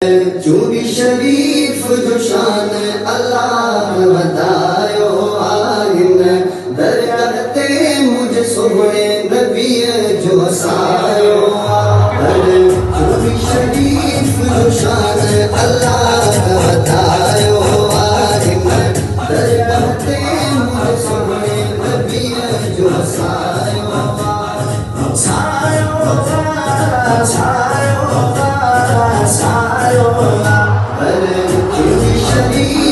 चूड़ी शरीफ जो शान अल्लाह बतायो आइन दरगाह मुझे सोने नबी जो हसायो चूड़ी शरीफ जो शान अल्लाह बतायो आइन दरगाह मुझे सोने नबी जो हसायो Shari